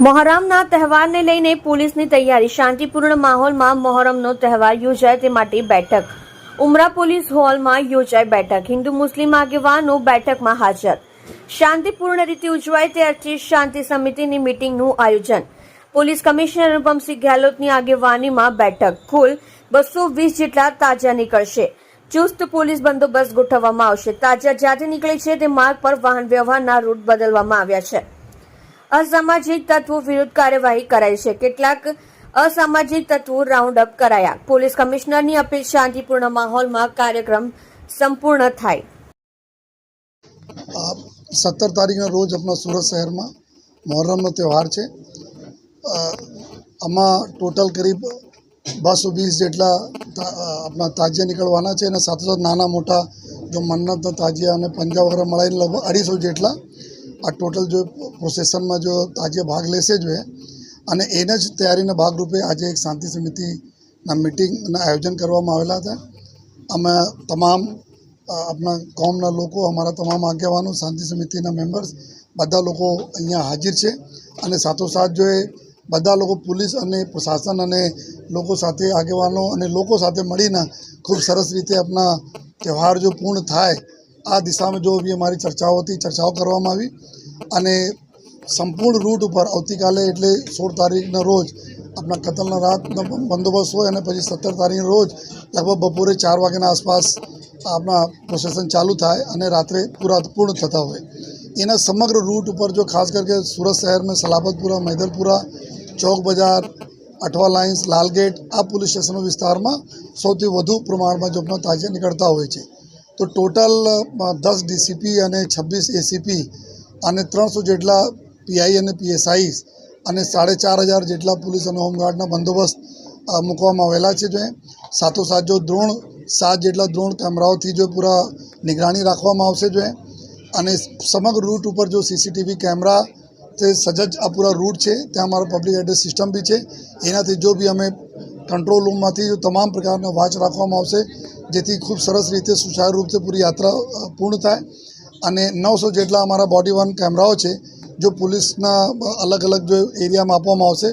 મોહરમના તહેવારને લઈને પોલીસની તૈયારી. શાંતિપૂર્ણ માહોલમાં મોહરમનો તહેવાર યોજાય તે માટે બેઠક. ઉમરા પોલીસ હોલમાં યોજાઈ બેઠક. હિન્દુ મુસ્લિમ આગેવાનો બેઠકમાં હાજર. શાંતિપૂર્ણ રીતે ઉજવાય તે અર્થે શાંતિ સમિતિની મીટિંગનું આયોજન. પોલીસ કમિશનર અનુપમસિંહ ગેહલોતની આગેવાનીમાં બેઠક. કુલ 220 જેટલા તાજિયા નીકળશે. ચુસ્ત પોલીસ બંદોબસ્ત ગોઠવવામાં આવશે. તાજિયા જ્યાંથી નીકળે છે તે માર્ગ પર વાહન વ્યવહારના રૂટ બદલવામાં આવ્યા છે. અસામાજિક તત્વો વિરુદ્ધ કાર્યવાહી કરાઈ છે. કેટલાક અસામાજિક તત્વો રાઉન્ડ અપ કરાયા. પોલીસ કમિશનરની અપીલ શાંતિપૂર્ણ માહોલમાં કાર્યક્રમ સંપૂર્ણ થાય. 17 તારીખના રોજ આપણા સુરત શહેરમાં મોહરમનો તહેવાર છે. આમાં ટોટલ કરીબ 220 જેટલા આપણા તાજિયા નીકળવાના છે અને સાથોસાથ નાના મોટા જો મન્નતના તાજિયા અને પંજા વગેરે મળીને લગભગ 250 જેટલા આ ટોટલ જો પ્રોસેસનમાં જો તાજિયા ભાગ લેશે જોઈએ અને એને જ તૈયારીના ભાગરૂપે આજે એક શાંતિ સમિતિના મિટિંગના આયોજન કરવામાં આવેલા હતા. અમે તમામ આપણા કોમના લોકો, અમારા તમામ આગેવાનો, શાંતિ સમિતિના મેમ્બર્સ બધા લોકો અહીંયા હાજર છે અને સાથોસાથ જો એ બધા લોકો પોલીસ અને પ્રશાસન અને લોકો સાથે આગેવાનો અને લોકો સાથે મળીને ખૂબ સરસ રીતે આપણા તહેવાર જો પૂર્ણ થાય આ દિશામાં જો બી અમારી ચર્ચાઓ કરવામાં આવી અને સંપૂર્ણ રૂટ ઉપર આવતીકાલે એટલે 16 તારીખના રોજ આપણા કતલના રાતનો બંદોબસ્ત હોય અને પછી 17 તારીખના રોજ લગભગ બપોરે 4 વાગ્યાના આસપાસ આપણા પ્રોસેસન ચાલુ થાય અને રાત્રે પૂર્ણ થતા હોય. એના સમગ્ર રૂટ ઉપર જો ખાસ કરીને સુરત શહેરમાં સલાબતપુરા, મૈદલપુરા, ચોક બજાર, અઠવા લાઇન્સ, લાલગેટ આ પોલીસ સ્ટેશનો વિસ્તારમાં સૌથી વધુ પ્રમાણમાં જો આપણા તાજિયા નીકળતા હોય છે. તો ટોટલ 10 ડીસીપી અને 26 એસીપી અને 300 જેટલા પીઆઈ અને પીએસઆઈ અને 4500 જેટલા પોલીસ અને હોમગાર્ડના બંદોબસ્ત મૂકવામાં આવેલા છે. જો સાથોસાથ જો 7 જેટલા ડ્રોન કેમેરાઓથી જો પૂરા નિગરાની રાખવામાં આવશે. જો અને સમગ્ર રૂટ ઉપર જો સીસીટીવી કેમેરા તે સજ્જ આ પૂરા રૂટ છે. ત્યાં અમારો પબ્લિક એડ્રેસ સિસ્ટમ બી છે. એનાથી જો બી અમે કંટ્રોલ રૂમમાંથી જો તમામ પ્રકારના વોચ રાખવામાં આવશે જેથી ખૂબ સરસ રીતે સુચારુ રૂપથી પૂરી યાત્રા પૂર્ણ થાય. અને 900 જેટલા અમારા બોડી વન કેમેરાઓ છે જો પોલીસના અલગ અલગ જો એરિયામાં આપવામાં આવશે,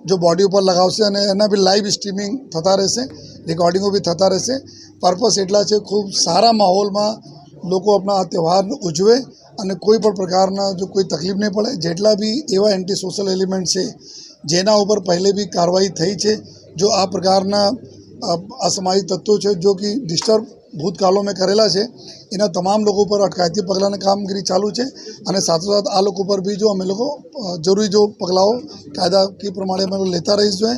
જો બોડી ઉપર લગાવશે અને એના બી લાઈવ સ્ટ્રીમિંગ થતા રહેશે, રેકોર્ડિંગો બી થતા રહેશે. પર્પસ એટલા છે ખૂબ સારા માહોલમાં લોકો આપણા આ તહેવાર ઉજવે અને કોઈ પણ પ્રકારના જો કોઈ તકલીફ નહીં પડે. જેટલા બી એવા એન્ટી સોશિયલ એલિમેન્ટ છે જેના ઉપર પહેલે બી કાર્યવાહી થઈ છે, જો આ પ્રકારના અસામાજિક તત્વો છે જો કે ડિસ્ટર્બ ભૂતકાળો મેં કરેલા છે એના તમામ લોકો પર અટકાયતી પગલાંની કામગીરી ચાલુ છે અને સાથોસાથ આ લોકો પર બી જો અમે લોકો જરૂરી જો પગલાઓ કાયદાકીય પ્રમાણે અમે લેતા રહીશું.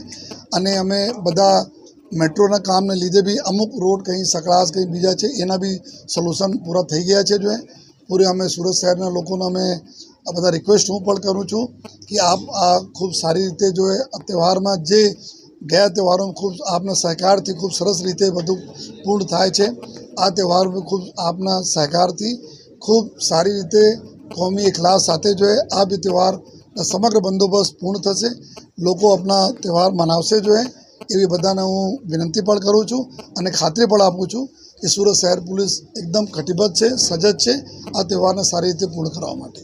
અને અમે બધા મેટ્રોના કામને લીધે બી અમુક રોડ કંઈ સકળાશ કંઈ બીજા છે એના બી સોલ્યુશન પૂરા થઈ ગયા છે. જો પૂરે અમે સુરત શહેરના લોકોને અમે આ બધા રિક્વેસ્ટ હું પણ કરું છું કે આપ આ ખૂબ સારી રીતે જો આ તહેવારમાં જે ગયા તહેવારોમાં ખૂબ આપના સહકારથી ખૂબ સરસ રીતે બધું પૂર્ણ થાય છે. આ તહેવાર ખૂબ આપના સહકારથી ખૂબ સારી રીતે કોમી ઇખલાસ સાથે જો આ બી તહેવાર સમગ્ર બંદોબસ્ત પૂર્ણ થશે. લોકો આપણા તહેવાર મનાવશે જો એવી બધાને હું વિનંતી પણ કરું છું અને ખાતરી પણ આપું છું કે સુરત શહેર પોલીસ એકદમ કટિબદ્ધ છે, સજ્જ છે આ તહેવારને સારી રીતે પૂર્ણ કરવા માટે.